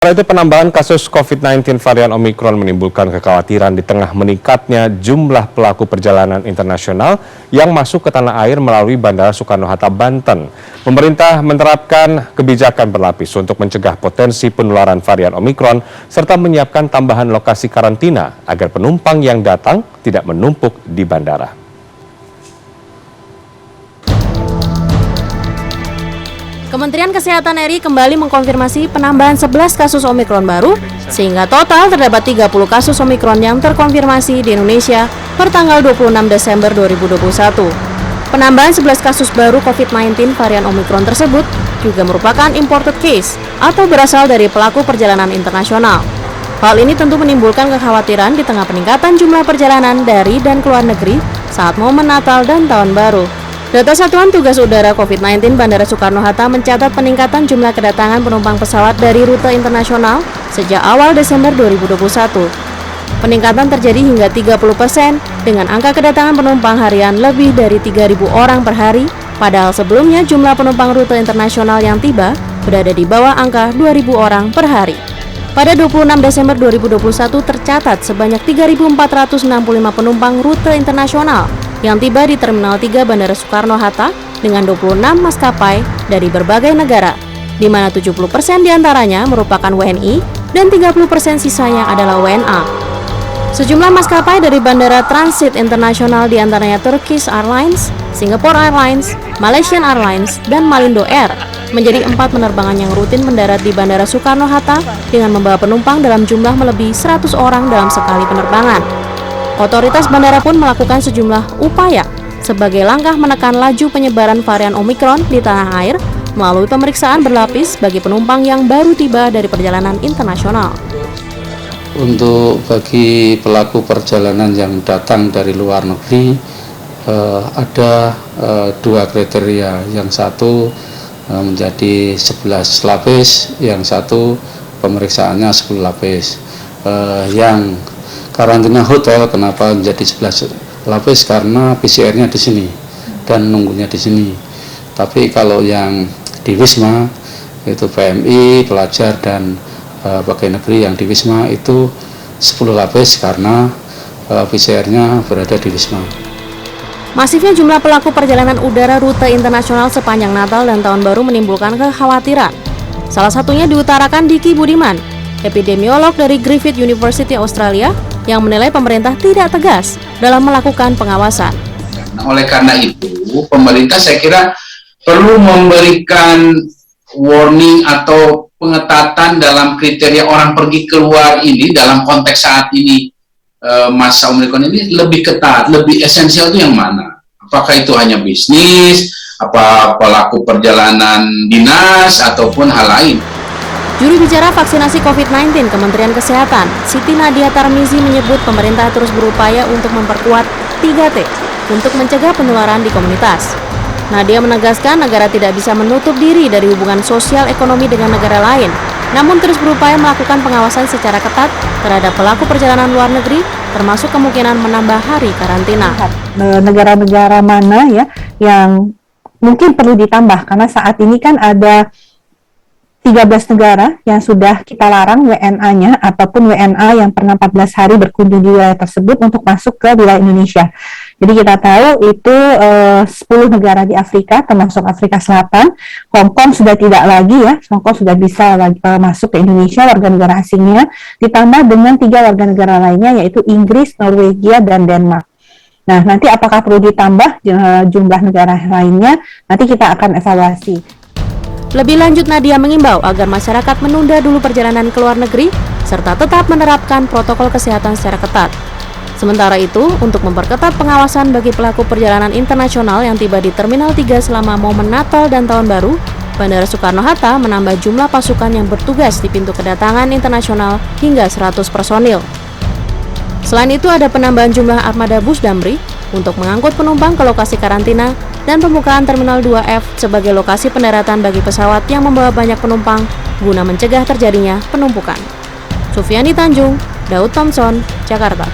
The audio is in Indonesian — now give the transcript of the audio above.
Sementara itu penambahan kasus COVID-19 varian Omikron menimbulkan kekhawatiran di tengah meningkatnya jumlah pelaku perjalanan internasional yang masuk ke tanah air melalui Bandara Soekarno-Hatta, Banten. Pemerintah menerapkan kebijakan berlapis untuk mencegah potensi penularan varian Omikron serta menyiapkan tambahan lokasi karantina agar penumpang yang datang tidak menumpuk di bandara. Kementerian Kesehatan RI kembali mengkonfirmasi penambahan 11 kasus Omikron baru, sehingga total terdapat 30 kasus Omikron yang terkonfirmasi di Indonesia per tanggal 26 Desember 2021. Penambahan 11 kasus baru COVID-19 varian Omikron tersebut juga merupakan imported case atau berasal dari pelaku perjalanan internasional. Hal ini tentu menimbulkan kekhawatiran di tengah peningkatan jumlah perjalanan dari dan keluar negeri saat momen Natal dan Tahun Baru. Data Satuan Tugas Udara COVID-19 Bandara Soekarno-Hatta mencatat peningkatan jumlah kedatangan penumpang pesawat dari rute internasional sejak awal Desember 2021. Peningkatan terjadi hingga 30% dengan angka kedatangan penumpang harian lebih dari 3.000 orang per hari, padahal sebelumnya jumlah penumpang rute internasional yang tiba berada di bawah angka 2.000 orang per hari. Pada 26 Desember 2021 tercatat sebanyak 3.465 penumpang rute internasional yang tiba di Terminal 3 Bandara Soekarno-Hatta dengan 26 maskapai dari berbagai negara, di mana 70% diantaranya merupakan WNI dan 30% sisanya adalah WNA. Sejumlah maskapai dari bandara transit internasional diantaranya Turkish Airlines, Singapore Airlines, Malaysian Airlines, dan Malindo Air menjadi 4 penerbangan yang rutin mendarat di Bandara Soekarno-Hatta dengan membawa penumpang dalam jumlah melebihi 100 orang dalam sekali penerbangan. Otoritas bandara pun melakukan sejumlah upaya sebagai langkah menekan laju penyebaran varian Omikron di tanah air melalui pemeriksaan berlapis bagi penumpang yang baru tiba dari perjalanan internasional. Untuk bagi pelaku perjalanan yang datang dari luar negeri ada dua kriteria, yang satu menjadi 11 lapis, yang satu pemeriksaannya 10 lapis. Yang karantina hotel kenapa menjadi 11 lapis? Karena PCR-nya di sini dan nunggunya di sini. Tapi kalau yang di Wisma itu PMI, pelajar dan pegawai negeri yang di Wisma itu 10 lapis karena PCR-nya berada di Wisma. Masifnya jumlah pelaku perjalanan udara rute internasional sepanjang Natal dan Tahun Baru menimbulkan kekhawatiran. Salah satunya diutarakan Diki Budiman, epidemiolog dari Griffith University Australia, yang menilai pemerintah tidak tegas dalam melakukan pengawasan. Oleh karena itu, pemerintah saya kira perlu memberikan warning atau pengetatan dalam kriteria orang pergi keluar ini dalam konteks saat ini. Masa Omikron ini lebih ketat, lebih esensial itu yang mana? Apakah itu hanya bisnis, apa pelaku perjalanan dinas, ataupun hal lain? Juru bicara vaksinasi COVID-19 Kementerian Kesehatan, Siti Nadia Tarmizi menyebut pemerintah terus berupaya untuk memperkuat 3T untuk mencegah penularan di komunitas. Nadia menegaskan negara tidak bisa menutup diri dari hubungan sosial ekonomi dengan negara lain, namun terus berupaya melakukan pengawasan secara ketat terhadap pelaku perjalanan luar negeri, termasuk kemungkinan menambah hari karantina. Negara-negara mana ya yang mungkin perlu ditambah, karena saat ini kan ada 13 negara yang sudah kita larang WNA-nya ataupun WNA yang pernah 14 hari berkunjung di wilayah tersebut untuk masuk ke wilayah Indonesia. Jadi kita tahu itu 10 negara di Afrika, termasuk Afrika Selatan. Hong Kong sudah tidak lagi ya, Hong Kong sudah bisa masuk ke Indonesia warga negara asingnya, ditambah dengan 3 warga negara lainnya yaitu Inggris, Norwegia, dan Denmark. Nah, nanti apakah perlu ditambah jumlah negara lainnya, nanti kita akan evaluasi. Lebih lanjut, Nadia mengimbau agar masyarakat menunda dulu perjalanan ke luar negeri serta tetap menerapkan protokol kesehatan secara ketat. Sementara itu, untuk memperketat pengawasan bagi pelaku perjalanan internasional yang tiba di Terminal 3 selama momen Natal dan Tahun Baru, Bandara Soekarno-Hatta menambah jumlah pasukan yang bertugas di pintu kedatangan internasional hingga 100 personil. Selain itu, ada penambahan jumlah armada bus Damri untuk mengangkut penumpang ke lokasi karantina dan pembukaan Terminal 2F sebagai lokasi pendaratan bagi pesawat yang membawa banyak penumpang guna mencegah terjadinya penumpukan. Sufiani Tanjung, Daud Thompson, Jakarta.